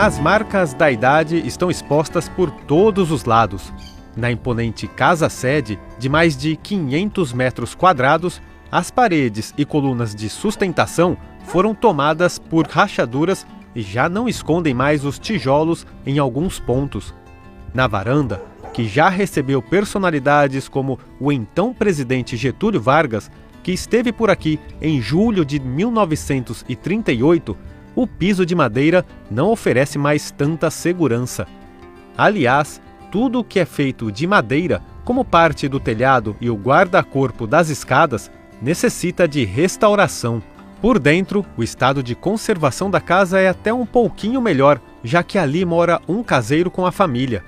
As marcas da idade estão expostas por todos os lados. Na imponente casa-sede, de mais de 500 metros quadrados, as paredes e colunas de sustentação foram tomadas por rachaduras e já não escondem mais os tijolos em alguns pontos. Na varanda, que já recebeu personalidades como o então presidente Getúlio Vargas, que esteve por aqui em julho de 1938, o piso de madeira não oferece mais tanta segurança. Aliás, tudo o que é feito de madeira, como parte do telhado e o guarda-corpo das escadas, necessita de restauração. Por dentro, o estado de conservação da casa é até um pouquinho melhor, já que ali mora um caseiro com a família.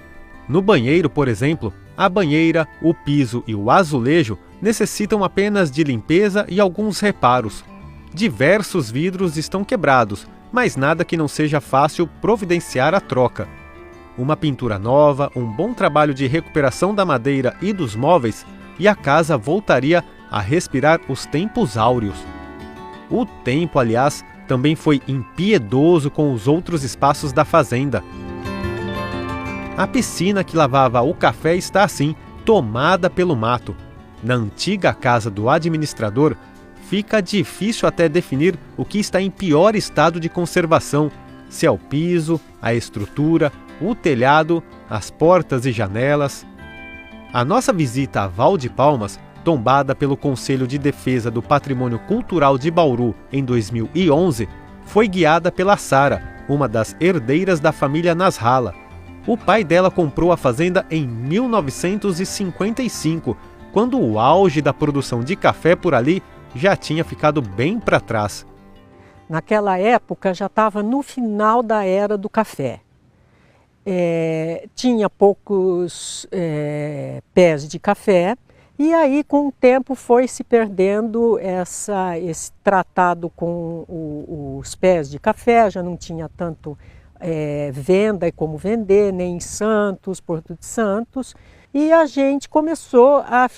No banheiro, por exemplo, a banheira, o piso e o azulejo necessitam apenas de limpeza e alguns reparos. Diversos vidros estão quebrados, mas nada que não seja fácil providenciar a troca. Uma pintura nova, um bom trabalho de recuperação da madeira e dos móveis, e a casa voltaria a respirar os tempos áureos. O tempo, aliás, também foi impiedoso com os outros espaços da fazenda. A piscina que lavava o café está assim, tomada pelo mato. Na antiga casa do administrador, fica difícil até definir o que está em pior estado de conservação, se é o piso, a estrutura, o telhado, as portas e janelas. A nossa visita a Val de Palmas, tombada pelo Conselho de Defesa do Patrimônio Cultural de Bauru em 2011, foi guiada pela Sara, uma das herdeiras da família Nasralla. O pai dela comprou a fazenda em 1955, quando o auge da produção de café por ali já tinha ficado bem para trás. Naquela época já estava no final da era do café. Tinha poucos pés de café e aí com o tempo foi se perdendo esse tratado com os pés de café, já não tinha tanto venda e como vender, nem em Santos, Porto de Santos, e a gente começou a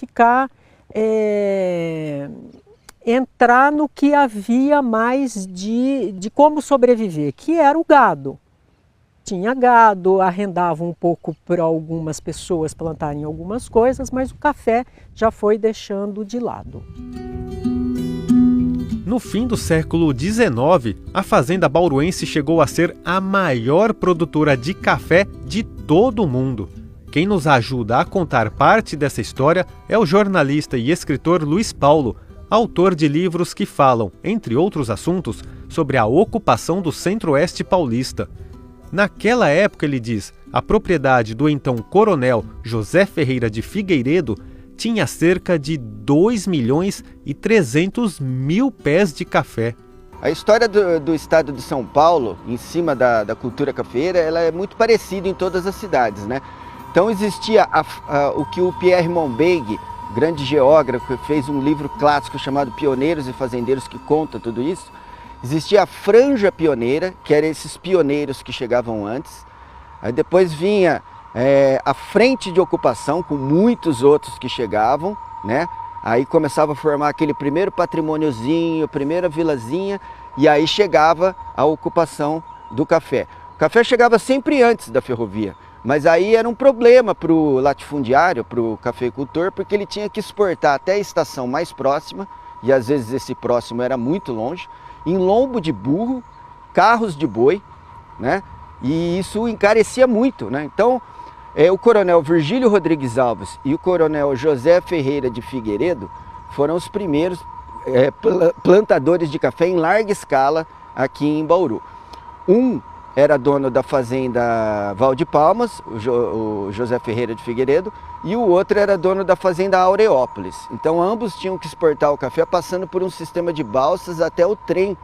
entrar no que havia mais de como sobreviver, que era o gado. Tinha gado, arrendavam um pouco para algumas pessoas plantarem algumas coisas, mas o café já foi deixando de lado. No fim do século XIX, a fazenda bauruense chegou a ser a maior produtora de café de todo o mundo. Quem nos ajuda a contar parte dessa história é o jornalista e escritor Luiz Paulo, autor de livros que falam, entre outros assuntos, sobre a ocupação do Centro-Oeste paulista. Naquela época, ele diz, a propriedade do então coronel José Ferreira de Figueiredo tinha cerca de 2.300.000 pés de café. A história do estado de São Paulo, em cima da cultura cafeeira, ela é muito parecida em todas as cidades, né? Então existia o que o Pierre Monbeg, grande geógrafo, fez um livro clássico chamado Pioneiros e Fazendeiros, que conta tudo isso. Existia a franja pioneira, que eram esses pioneiros que chegavam antes. Aí depois vinha a frente de ocupação, com muitos outros que chegavam, né? Aí começava a formar aquele primeiro patrimôniozinho, primeira vilazinha, e aí chegava a ocupação do café. O café chegava sempre antes da ferrovia, mas aí era um problema para o latifundiário, para o cafeicultor, porque ele tinha que exportar até a estação mais próxima, e às vezes esse próximo era muito longe, em lombo de burro, carros de boi, né? E isso encarecia muito, né? Então, o coronel Virgílio Rodrigues Alves e o coronel José Ferreira de Figueiredo foram os primeiros plantadores de café em larga escala aqui em Bauru. Um era dono da fazenda Val de Palmas, o José Ferreira de Figueiredo, e o outro era dono da fazenda Aureópolis. Então ambos tinham que exportar o café passando por um sistema de balsas até o trem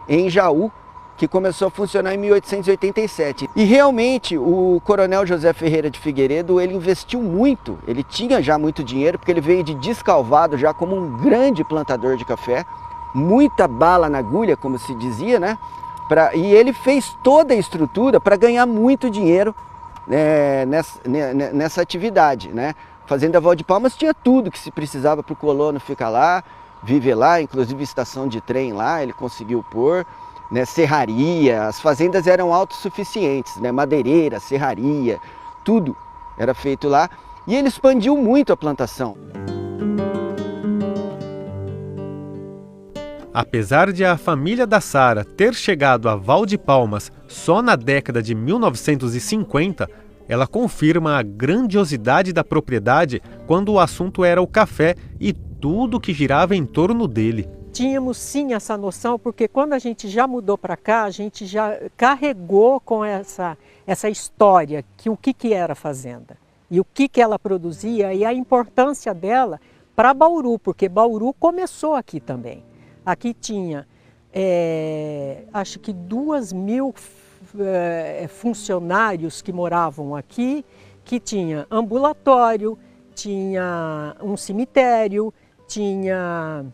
em Jaú, que começou a funcionar em 1887. E realmente o coronel José Ferreira de Figueiredo, ele investiu muito, ele tinha já muito dinheiro, porque ele veio de Descalvado já como um grande plantador de café, muita bala na agulha, como se dizia, né? E ele fez toda a estrutura para ganhar muito dinheiro nessa atividade, né? Fazenda Val de Palmas tinha tudo que se precisava para o colono ficar lá, viver lá, inclusive estação de trem lá, ele conseguiu pôr. né, serraria, as fazendas eram autossuficientes, né, madeireira, serraria, tudo era feito lá, e ele expandiu muito a plantação. Apesar de a família da Sara ter chegado a Val de Palmas só na década de 1950, ela confirma a grandiosidade da propriedade quando o assunto era o café e tudo que girava em torno dele. Tínhamos sim essa noção, porque quando a gente já mudou para cá, a gente já carregou com essa história, que o que era a fazenda e o que ela produzia e a importância dela para Bauru, porque Bauru começou aqui também. Aqui tinha, acho que 2.000 funcionários que moravam aqui, que tinha ambulatório, tinha um cemitério, tinha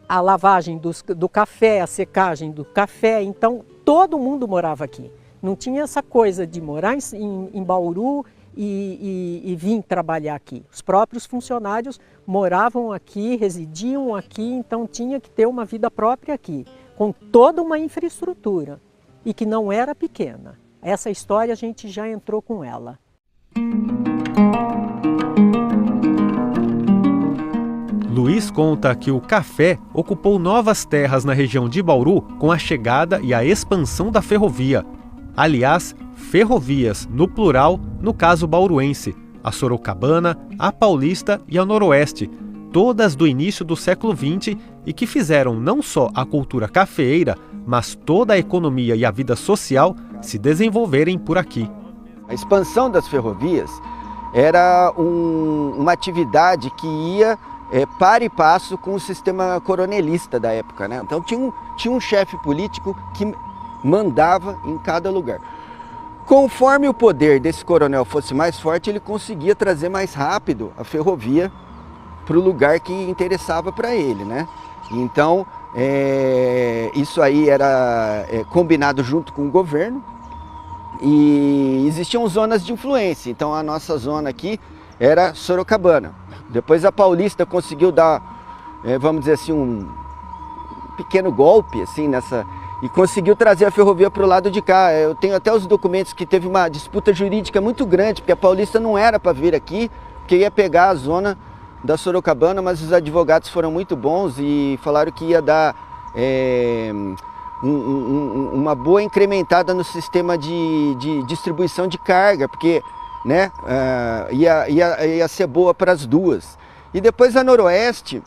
a lavagem do café, a secagem do café, então todo mundo morava aqui. Não tinha essa coisa de morar em Bauru e vir trabalhar aqui. Os próprios funcionários moravam aqui, residiam aqui, então tinha que ter uma vida própria aqui, com toda uma infraestrutura, e que não era pequena. Essa história a gente já entrou com ela. Luiz conta que o café ocupou novas terras na região de Bauru com a chegada e a expansão da ferrovia. Aliás, ferrovias no plural, no caso bauruense, a Sorocabana, a Paulista e a Noroeste, todas do início do século XX e que fizeram não só a cultura cafeeira, mas toda a economia e a vida social se desenvolverem por aqui. A expansão das ferrovias era uma atividade que ia par e passo com o sistema coronelista da época, né? Então tinha um chefe político que mandava em cada lugar. Conforme o poder desse coronel fosse mais forte, ele conseguia trazer mais rápido a ferrovia para o lugar que interessava para ele, né? Então, isso aí era combinado junto com o governo e existiam zonas de influência. Então, a nossa zona aqui era Sorocabana. Depois a Paulista conseguiu dar, vamos dizer assim, um pequeno golpe assim, e conseguiu trazer a ferrovia para o lado de cá. Eu tenho até os documentos que teve uma disputa jurídica muito grande, porque a Paulista não era para vir aqui, porque ia pegar a zona da Sorocabana, mas os advogados foram muito bons e falaram que ia dar uma boa incrementada no sistema de distribuição de carga, porque, né, ia ser boa para as duas. E depois a Noroeste,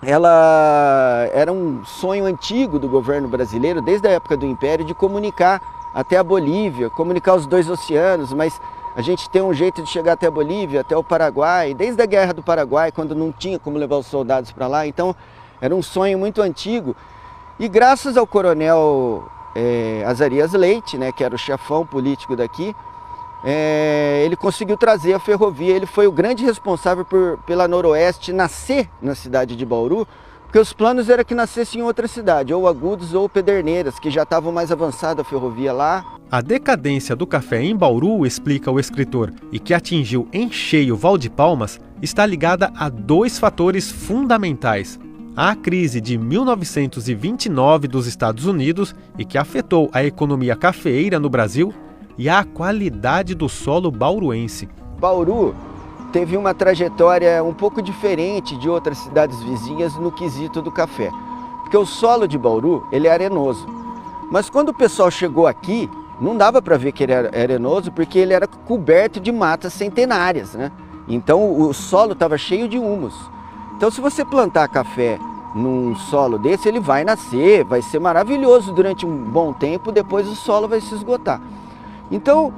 ela era um sonho antigo do governo brasileiro, desde a época do Império, de comunicar até a Bolívia, comunicar os dois oceanos, mas a gente tem um jeito de chegar até a Bolívia, até o Paraguai, desde a Guerra do Paraguai, quando não tinha como levar os soldados para lá, então era um sonho muito antigo. E graças ao coronel Azarias Leite, né, que era o chefão político daqui, ele conseguiu trazer a ferrovia. Ele foi o grande responsável pela Noroeste nascer na cidade de Bauru, porque os planos eram que nascesse em outra cidade, ou Agudos ou Pederneiras, que já estavam mais avançada a ferrovia lá. A decadência do café em Bauru, explica o escritor, e que atingiu em cheio Val de Palmas, está ligada a dois fatores fundamentais. A crise de 1929 dos Estados Unidos, e que afetou a economia cafeeira no Brasil, e a qualidade do solo bauruense. Bauru teve uma trajetória um pouco diferente de outras cidades vizinhas no quesito do café, porque o solo de Bauru ele é arenoso, mas quando o pessoal chegou aqui, não dava para ver que ele era arenoso, porque ele era coberto de matas centenárias, né? Então o solo estava cheio de humus. Então se você plantar café num solo desse, ele vai nascer, vai ser maravilhoso durante um bom tempo, depois o solo vai se esgotar. Então,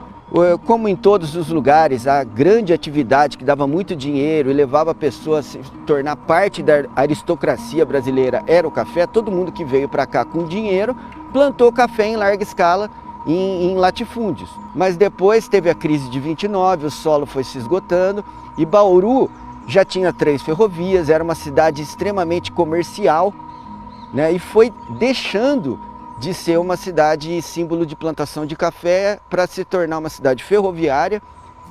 como em todos os lugares, a grande atividade que dava muito dinheiro e levava a pessoa a se tornar parte da aristocracia brasileira era o café. Todo mundo que veio para cá com dinheiro plantou café em larga escala em latifúndios. Mas depois teve a crise de 29, o solo foi se esgotando e Bauru já tinha 3 ferrovias, era uma cidade extremamente comercial, né, e foi deixando de ser uma cidade símbolo de plantação de café para se tornar uma cidade ferroviária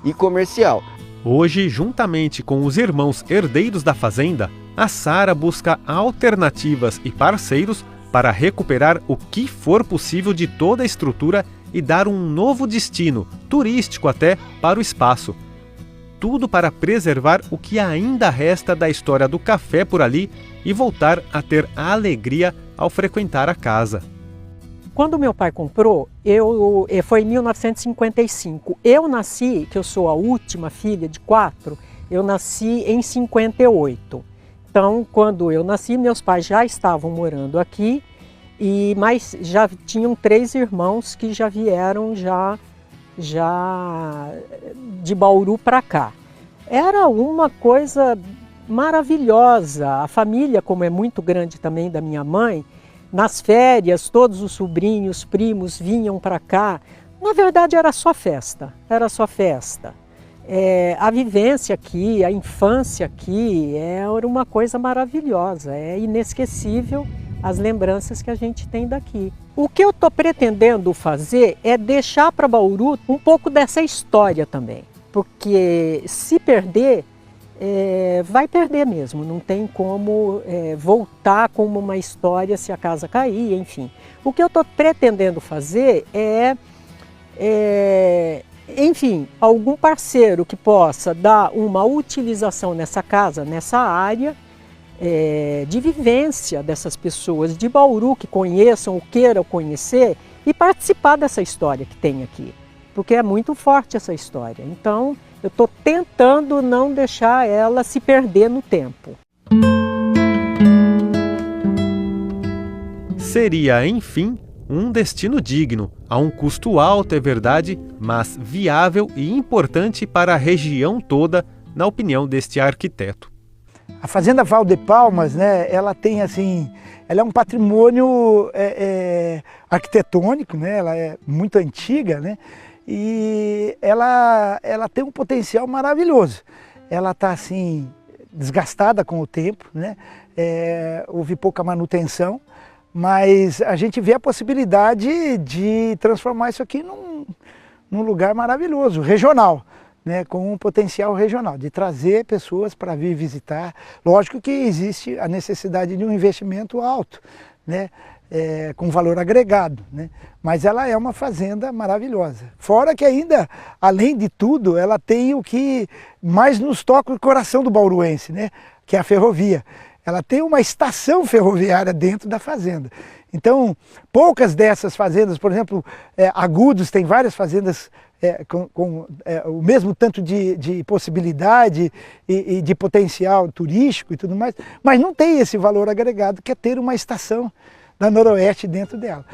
e comercial. Hoje, juntamente com os irmãos herdeiros da fazenda, a Sara busca alternativas e parceiros para recuperar o que for possível de toda a estrutura e dar um novo destino, turístico até, para o espaço. Tudo para preservar o que ainda resta da história do café por ali e voltar a ter a alegria ao frequentar a casa. Quando meu pai comprou, foi em 1955. Eu nasci, que eu sou a última filha de 4, eu nasci em 58. Então, quando eu nasci, meus pais já estavam morando aqui, mas já tinham 3 irmãos que já vieram já de Bauru para cá. Era uma coisa maravilhosa. A família, como é muito grande também da minha mãe, nas férias todos os sobrinhos, primos vinham para cá. Na verdade era só festa, era só festa. A vivência aqui, a infância aqui era uma coisa maravilhosa, é inesquecível as lembranças que a gente tem daqui. O que eu estou pretendendo fazer é deixar para Bauru um pouco dessa história também, porque se perder, vai perder mesmo, não tem como voltar como uma história se a casa cair, enfim. O que eu estou pretendendo fazer enfim, algum parceiro que possa dar uma utilização nessa casa, nessa área, de vivência dessas pessoas de Bauru que conheçam ou queiram conhecer e participar dessa história que tem aqui, porque é muito forte essa história. Então, eu estou tentando não deixar ela se perder no tempo. Seria, enfim, um destino digno, a um custo alto, é verdade, mas viável e importante para a região toda, na opinião deste arquiteto. A Fazenda Val de Palmas, né, ela tem assim, ela é um patrimônio arquitetônico, né, ela é muito antiga, né, e ela tem um potencial maravilhoso. Ela está assim desgastada com o tempo, né, houve pouca manutenção, mas a gente vê a possibilidade de transformar isso aqui num lugar maravilhoso, regional, né, com um potencial regional, de trazer pessoas para vir visitar. Lógico que existe a necessidade de um investimento alto, né, com valor agregado, né, mas ela é uma fazenda maravilhosa. Fora que ainda, além de tudo, ela tem o que mais nos toca o coração do bauruense, né, que é a ferrovia. Ela tem uma estação ferroviária dentro da fazenda. Então, poucas dessas fazendas, por exemplo, Agudos tem várias fazendas com o mesmo tanto de possibilidade e de potencial turístico e tudo mais, mas não tem esse valor agregado que é ter uma estação da Noroeste dentro dela.